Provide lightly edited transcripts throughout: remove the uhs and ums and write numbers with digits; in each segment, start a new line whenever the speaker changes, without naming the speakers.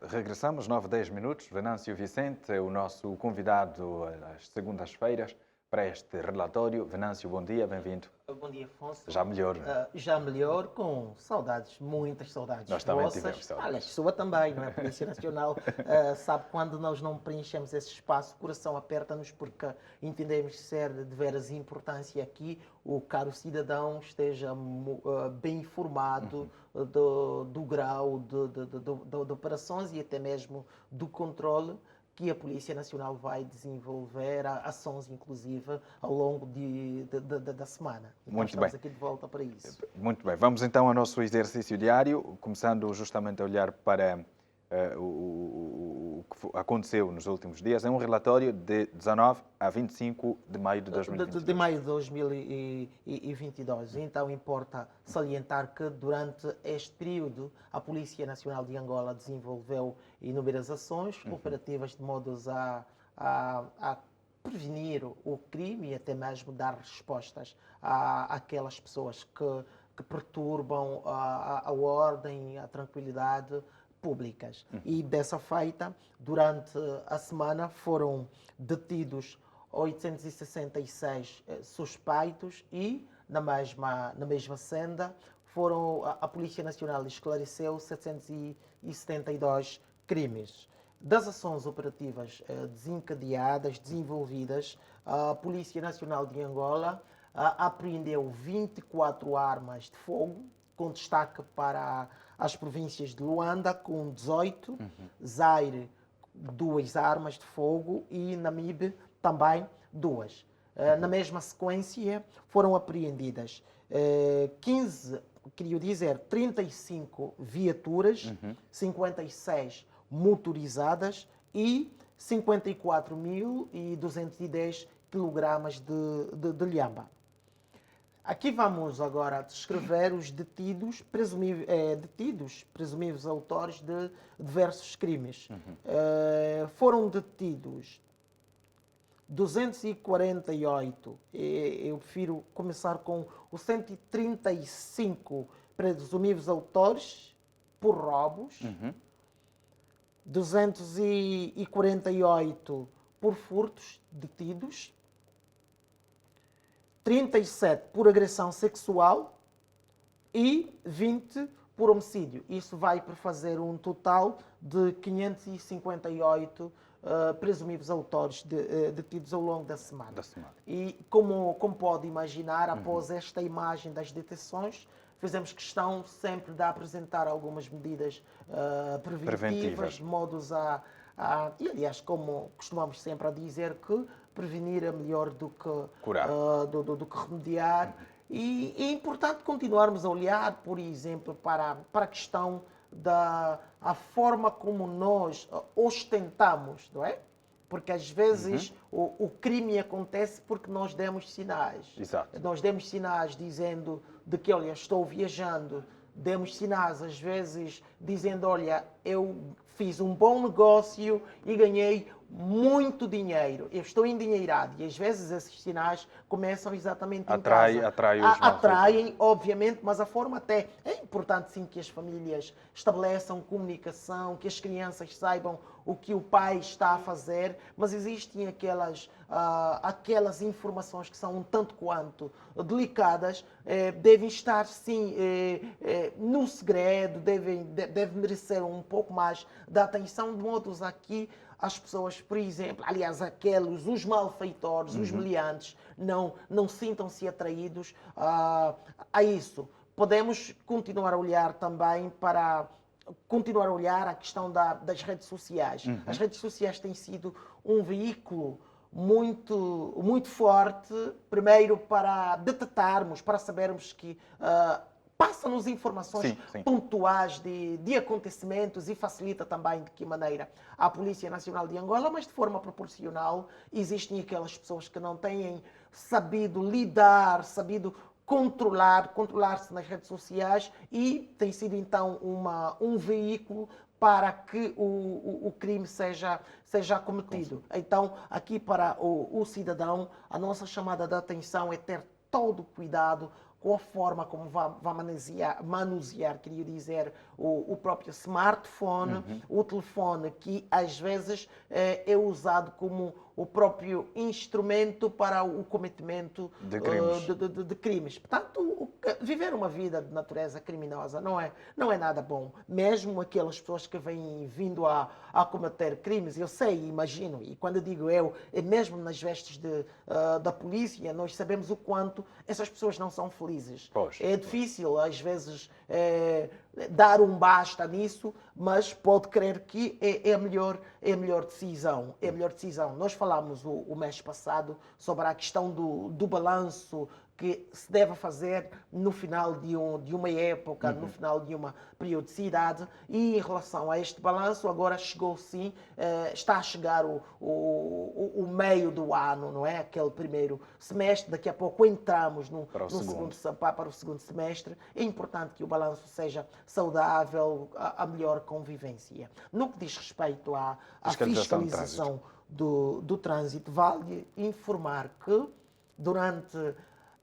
Regressamos, 9, 10 minutos. Venâncio Vicente é o nosso convidado às segundas-feiras para este relatório. Venâncio, bom dia, bem-vindo.
Bom dia, Afonso.
Já melhor, não é?
Já melhor, com saudades, muitas saudades
Nós também
vossas.
tivemos saudades.
Aliás, sua também, não é? A Polícia Nacional sabe quando nós não preenchemos esse espaço, o coração aperta-nos porque entendemos ser de veras importância aqui o caro cidadão esteja bem informado do grau de operações e até mesmo do controle que a Polícia Nacional vai desenvolver, ações inclusive, ao longo da semana. Então,
Muito
estamos
bem.
aqui de volta para isso.
Muito bem, vamos então ao nosso exercício diário, começando justamente a olhar para o que aconteceu nos últimos dias. É um relatório de 19 a 25 de maio de 2022.
De maio de 2022. Então, importa salientar que durante este período a Polícia Nacional de Angola desenvolveu inúmeras ações operativas de modos a prevenir o crime e até mesmo dar respostas àquelas pessoas que perturbam a ordem, a tranquilidade públicas. E dessa feita, durante a semana foram detidos 866 suspeitos e na mesma senda a Polícia Nacional esclareceu 772 crimes. Das ações operativas desenvolvidas, a Polícia Nacional de Angola apreendeu 24 armas de fogo, com destaque para as províncias de Luanda, com 18, Zaire, 2 armas de fogo e Namibe, também 2. Na mesma sequência, foram apreendidas 35 viaturas, 56 motorizadas e 54.210 quilogramas de lhamba. Aqui vamos agora descrever os detidos, presumíveis autores de diversos crimes. Foram detidos 248, eu prefiro começar com os 135 presumíveis autores por roubos, 248 por furtos detidos, 37 por agressão sexual e 20 por homicídio. Isso vai para fazer um total de 558 presumíveis autores detidos ao longo da semana. E como pode imaginar, após esta imagem das detenções, fizemos questão sempre de apresentar algumas medidas preventivas, de modos e aliás, como costumamos sempre a dizer, que prevenir é melhor do que remediar. E é importante continuarmos a olhar, por exemplo, para a questão da forma como nós ostentamos, não é? Porque às vezes o crime acontece porque nós demos sinais.
Exato.
Nós demos sinais dizendo de que, olha, estou viajando. Demos sinais, às vezes, dizendo, olha, eu fiz um bom negócio e ganhei muito dinheiro. Eu estou endinheirado. E às vezes esses sinais começam exatamente em casa. Atraem, obviamente, mas a forma até... É importante, sim, que as famílias estabeleçam comunicação, que as crianças saibam o que o pai está a fazer, mas existem aquelas informações que são um tanto quanto delicadas, devem estar, sim, no segredo, devem merecer um pouco mais de atenção, de modos a que as pessoas, por exemplo, aliás, os malfeitores, os meliantes, não sintam-se atraídos a isso. Podemos continuar a olhar também continuar a olhar a questão das redes sociais. As redes sociais têm sido um veículo muito, muito forte, primeiro para detectarmos, para sabermos que passa-nos informações pontuais de acontecimentos e facilita também de que maneira a Polícia Nacional de Angola, mas de forma proporcional existem aquelas pessoas que não têm sabido lidar, sabido controlar-se nas redes sociais e tem sido então um veículo para que o crime seja cometido. Então, aqui para o cidadão, a nossa chamada de atenção é ter todo o cuidado com a forma como vai manusear, queria dizer, o próprio smartphone, o telefone, que às vezes é usado como o próprio instrumento para o cometimento
de crimes.
de crimes. Portanto, viver uma vida de natureza criminosa não é nada bom. Mesmo aquelas pessoas que vêm vindo a cometer crimes, eu sei, imagino, e quando digo eu, é mesmo nas vestes da polícia, nós sabemos o quanto essas pessoas não são felizes. É difícil, às vezes, dar um basta nisso, mas pode crer que é a melhor decisão. É a melhor decisão. Nós falámos o mês passado sobre a questão do balanço que se deve fazer no final de uma época, no final de uma periodicidade, e em relação a este balanço, agora chegou sim, está a chegar o meio do ano, não é? Aquele primeiro semestre, daqui a pouco entramos para o segundo semestre. É importante que o balanço seja saudável, a melhor convivência. No que diz respeito à fiscalização do trânsito, vale informar que durante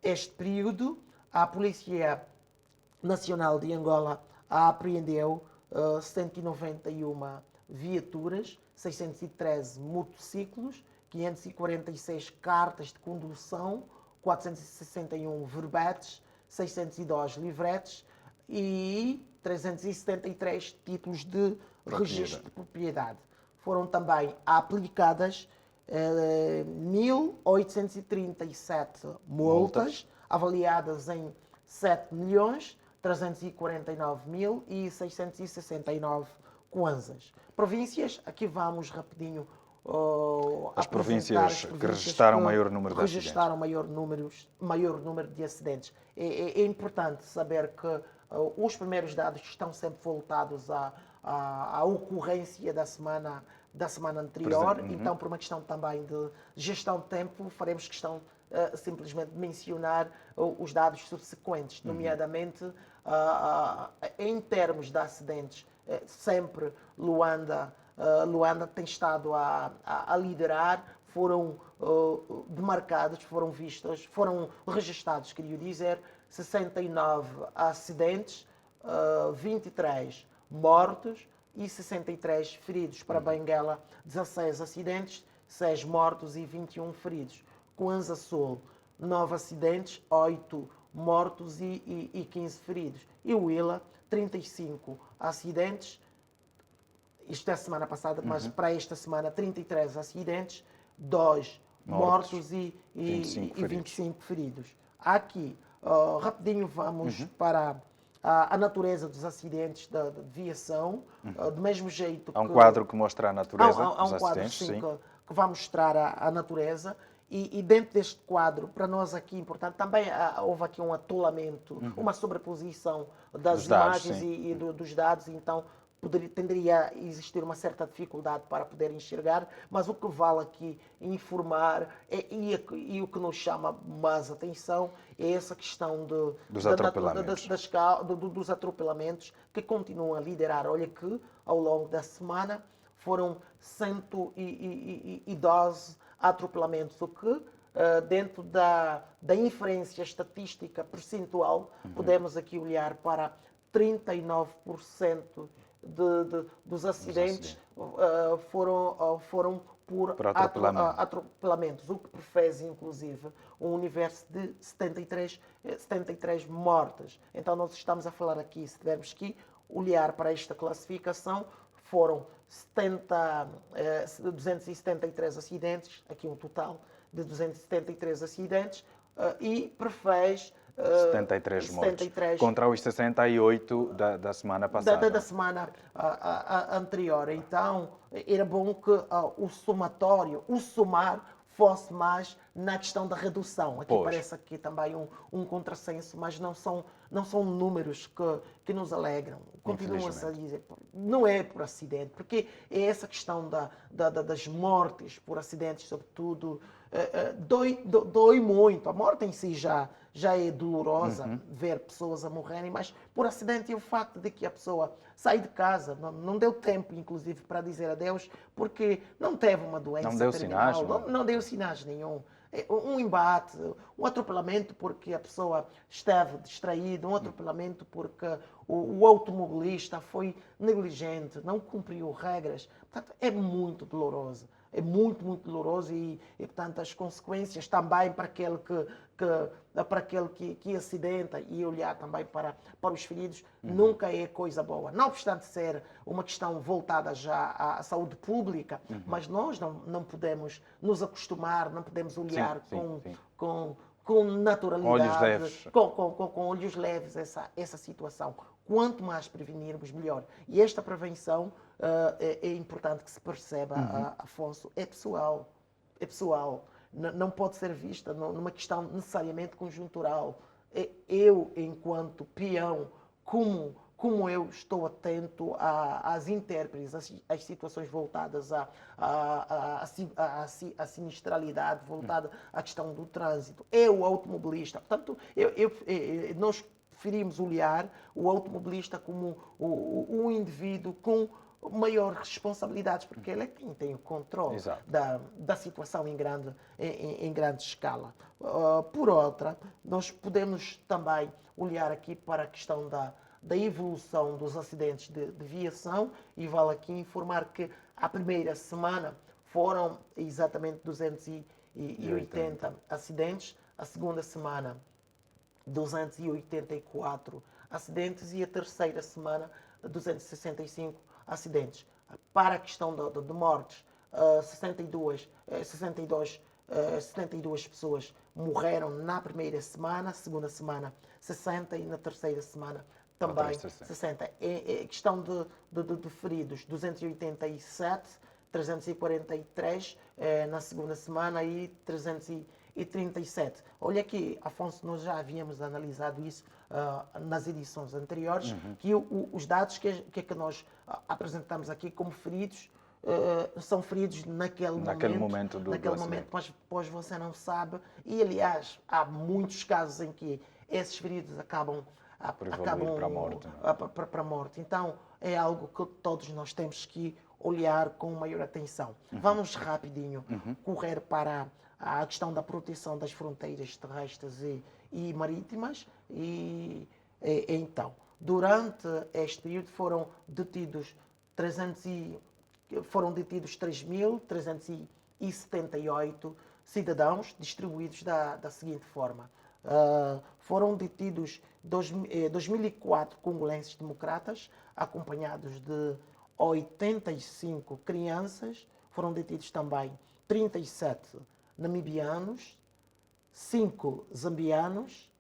este período, a Polícia Nacional de Angola apreendeu 191 viaturas, 613 motociclos, 546 cartas de condução, 461 verbetes, 602 livretes e 373 títulos de registro de propriedade. Foram também aplicadas 1.837 multas, avaliadas em 7.349.669 kwanzas. Províncias, aqui vamos rapidinho
as províncias que registaram maior número de acidentes.
Registaram maior número de acidentes. É importante saber que os primeiros dados estão sempre voltados à ocorrência da semana anterior, então por uma questão também de gestão de tempo, faremos questão simplesmente de mencionar os dados subsequentes, nomeadamente em termos de acidentes, sempre Luanda tem estado a liderar, foram demarcados, foram registados, queria dizer, 69 acidentes, 23 mortos e 63 feridos. Para Benguela, 16 acidentes, 6 mortos e 21 feridos. Kwanza Sul, 9 acidentes, 8 mortos e 15 feridos. E Huila, 35 acidentes, isto é semana passada, mas para esta semana, 33 acidentes, 2 mortos e 25 feridos. Aqui, rapidinho, vamos para a natureza dos acidentes da viação, do mesmo jeito que...
Há um quadro que mostra a natureza dos acidentes,
quadro, sim. Que vai mostrar a natureza, e dentro deste quadro, para nós aqui importante, também houve aqui um atolamento, uma sobreposição das imagens e dos dados, então tenderia a existir uma certa dificuldade para poder enxergar, mas o que vale aqui informar e o que nos chama mais atenção é essa questão dos atropelamentos que continuam a liderar. Olha que ao longo da semana foram 112 atropelamentos, o que dentro da inferência estatística percentual podemos aqui olhar para 39% dos acidentes foram por atropelamentos, o que prefere, inclusive, um universo de 73 mortes. Então, nós estamos a falar aqui, se tivermos que olhar para esta classificação, foram 273 acidentes, aqui um total de 273 acidentes, e prefere
73 mortes, contra os 68 da semana passada.
Da semana anterior. Então, era bom que o somatório, o somar, fosse mais na questão da redução. Aqui parece aqui também um contrassenso, mas não são números que nos alegram. Continua-se a dizer, não é por acidente, porque é essa questão das mortes por acidentes, sobretudo, dói muito. A morte em si já é dolorosa, ver pessoas a morrerem, mas por acidente é o facto de que a pessoa sai de casa, não deu tempo, inclusive, para dizer adeus, porque não teve uma doença terminal, não deu sinais nenhum. um embate, um atropelamento porque a pessoa esteve distraída, um atropelamento porque o automobilista foi negligente, não cumpriu regras. Portanto, é muito doloroso. É muito, muito doloroso portanto, as consequências também para aquele que acidenta e olhar também para os feridos, nunca é coisa boa. Não obstante ser uma questão voltada já à saúde pública, mas nós não podemos nos acostumar, não podemos olhar com naturalidade,
Olhos leves.
Com olhos leves essa situação. Quanto mais prevenirmos, melhor. E esta prevenção é importante que se perceba, Afonso, é pessoal. É pessoal. Não pode ser vista numa questão necessariamente conjuntural. Eu, enquanto peão, como eu estou atento às intérpretes, às situações voltadas à sinistralidade, voltada à questão do trânsito. É o automobilista. Portanto, nós preferimos olhar o automobilista como um indivíduo com maior responsabilidades, porque ele é quem tem o controle da situação em grande escala. Por outra, nós podemos também olhar aqui para a questão da evolução dos acidentes de viação e vale aqui informar que a primeira semana foram exatamente 280 acidentes, a segunda semana 284 acidentes e a terceira semana 265 acidentes. Para a questão de mortes, 62 pessoas morreram na primeira semana, segunda semana 60 e na terceira semana também 60. Questão de feridos, 287, 343 na segunda semana e 337. Olha aqui, Afonso, nós já havíamos analisado isso nas edições anteriores, que os dados que nós apresentamos aqui como feridos são feridos naquele momento, mas depois você não sabe. E, aliás, há muitos casos em que esses feridos acabam para a morte. Então, é algo que todos nós temos que olhar com maior atenção. Vamos rapidinho correr para a questão da proteção das fronteiras terrestres e marítimas. Então, durante este período foram detidos 3.378 cidadãos, distribuídos da seguinte forma. Foram detidos 2.004 congolenses democratas, acompanhados de 85 crianças. Foram detidos também 37 namibianos, 5 zambianos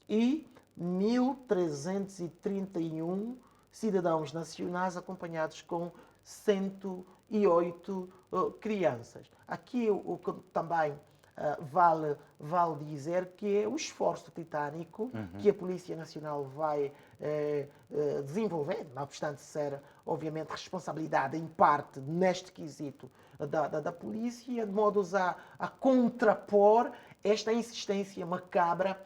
e 1.331 cidadãos nacionais, acompanhados com 108 crianças. Aqui o que também vale dizer que é o esforço titânico que a Polícia Nacional vai desenvolver, não obstante ser, obviamente, responsabilidade em parte neste quesito da polícia, de modos a contrapor esta insistência macabra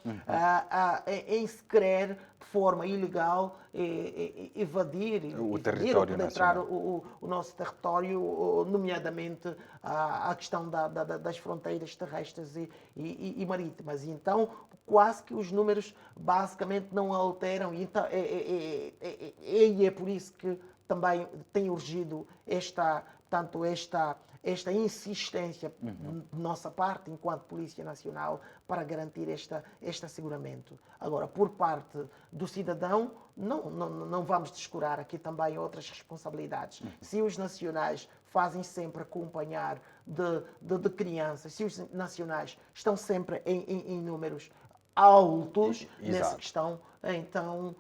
em se querer, de forma ilegal, evadir
o território
penetrar o nosso território, nomeadamente a questão das fronteiras terrestres e marítimas. E então, quase que os números basicamente não alteram. E então, é por isso que também tem urgido esta insistência de nossa parte, enquanto Polícia Nacional, para garantir este asseguramento. Agora, por parte do cidadão, não vamos descurar aqui também outras responsabilidades. Se os nacionais fazem sempre acompanhar de crianças, se os nacionais estão sempre em números altos nessa questão, então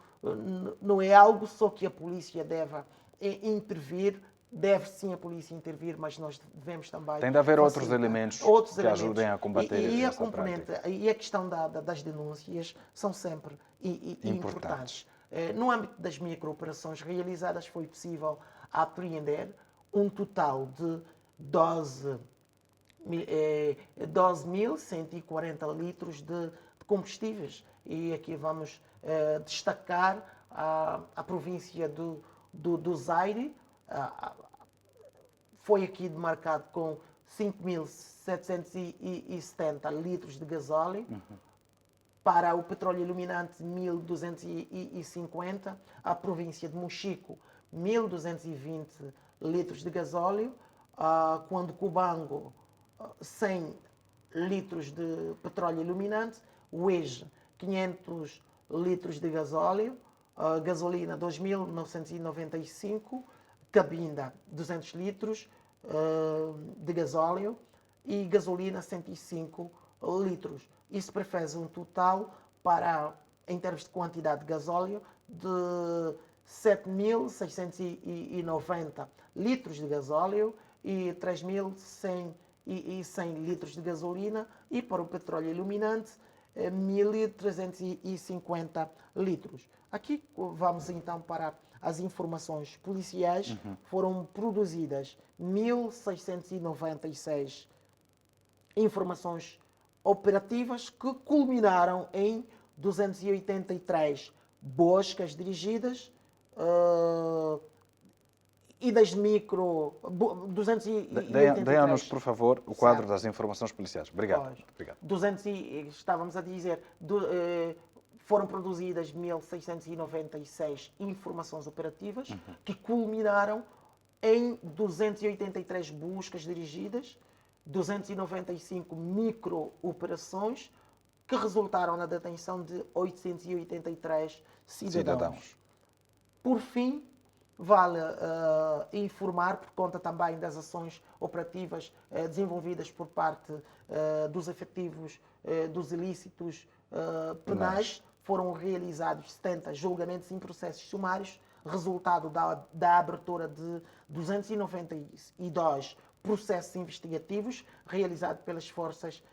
não é algo só que a polícia deve intervir. Deve sim a polícia intervir, mas nós devemos também...
Tem de haver outros elementos que ajudem a combater essa prática.
E a questão das denúncias são sempre importantes. No âmbito das microoperações realizadas, foi possível apreender um total de 12.140 litros de combustíveis. E aqui vamos destacar a província do Zaire. Foi aqui demarcado com 5.770 litros de gasóleo. Para o petróleo iluminante, 1.250. A província de Mochico, 1.220 litros de gasóleo. Quando Cubango, 100 litros de petróleo iluminante. Uege, 500 litros de gasóleo. Gasolina, 2.995. Cabinda, 200 litros de gasóleo. E gasolina, 105 litros. Isso prefere um total para, em termos de quantidade de gasóleo, de 7.690 litros de gasóleo e 3.100 litros de gasolina, e para o petróleo iluminante, 1.350 litros. Aqui vamos então para as informações policiais. Foram produzidas 1.696 informações operativas que culminaram em 283 buscas dirigidas e das micro... 283...
Dê-nos, por favor, o quadro das informações policiais. Obrigado. Obrigado.
Estávamos a dizer... Foram produzidas 1.696 informações operativas que culminaram em 283 buscas dirigidas, 295 micro-operações que resultaram na detenção de 883 cidadãos. Por fim, vale informar, por conta também das ações operativas desenvolvidas por parte dos efetivos dos ilícitos penais, foram realizados 70 julgamentos em processos sumários, resultado da abertura de 292 processos investigativos realizados pelas forças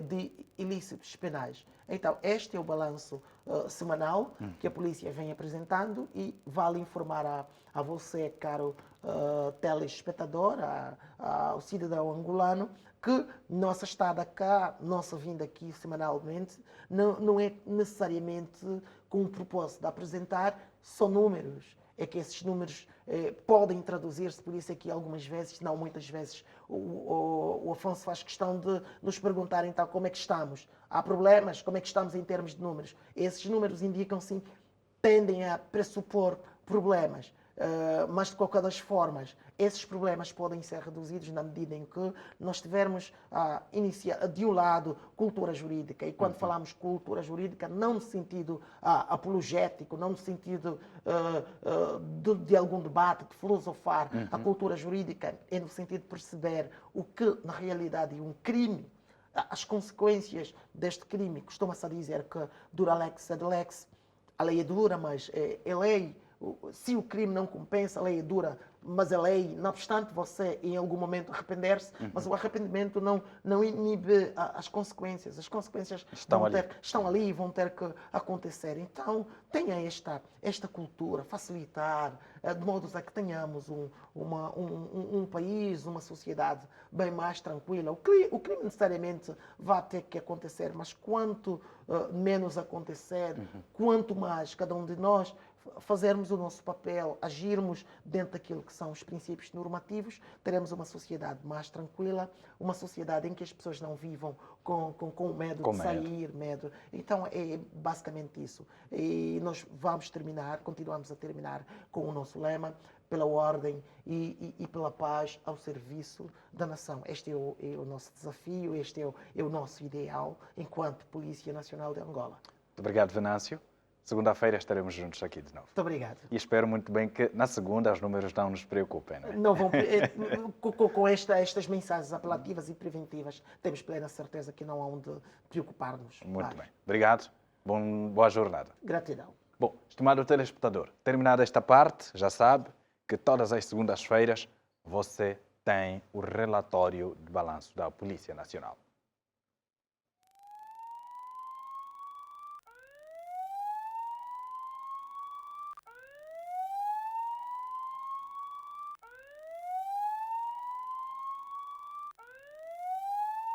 de ilícitos penais. Então, este é o balanço semanal que a polícia vem apresentando, e vale informar a você, caro telespectador, ao cidadão angolano, que nossa estada cá, nossa vinda aqui semanalmente, não é necessariamente com o propósito de apresentar só números. É que esses números podem traduzir-se, por isso é que algumas vezes, não muitas vezes, o Afonso faz questão de nos perguntar então como é que estamos. Há problemas? Como é que estamos em termos de números? Esses números indicam, sim, tendem a pressupor problemas. Mas, de qualquer das formas, esses problemas podem ser reduzidos na medida em que nós tivermos de um lado, cultura jurídica. E quando falamos cultura jurídica, não no sentido apologético, não no sentido de algum debate, de filosofar. A cultura jurídica é no sentido de perceber o que, na realidade, é um crime, as consequências deste crime. Costuma-se a dizer que dura lex ad lex, a lei é dura, mas é lei. Se o crime não compensa, a lei é dura, mas a lei, não obstante você em algum momento arrepender-se, mas o arrependimento não inibe as consequências. As consequências estão ali e vão ter que acontecer. Então, tenha esta cultura, facilitar, de modo a que tenhamos um país, uma sociedade bem mais tranquila. O crime necessariamente vai ter que acontecer, mas quanto menos acontecer, quanto mais cada um de nós fazermos o nosso papel, agirmos dentro daquilo que são os princípios normativos, teremos uma sociedade mais tranquila, uma sociedade em que as pessoas não vivam com medo de sair, medo. Então é basicamente isso. E nós continuamos a terminar com o nosso lema: pela ordem e pela paz ao serviço da nação. Este é o nosso desafio, este é o nosso ideal enquanto Polícia Nacional de Angola.
Muito obrigado, Venâncio. Segunda-feira estaremos juntos aqui de novo.
Muito obrigado.
E espero muito bem que na segunda os números não nos preocupem, não é?
Não vão, com estas mensagens apelativas e preventivas, temos plena certeza que não há onde preocupar-nos.
Muito bem. Obrigado. Boa jornada.
Gratidão.
Bom, estimado telespectador, terminada esta parte, já sabe que todas as segundas-feiras você tem o relatório de balanço da Polícia Nacional.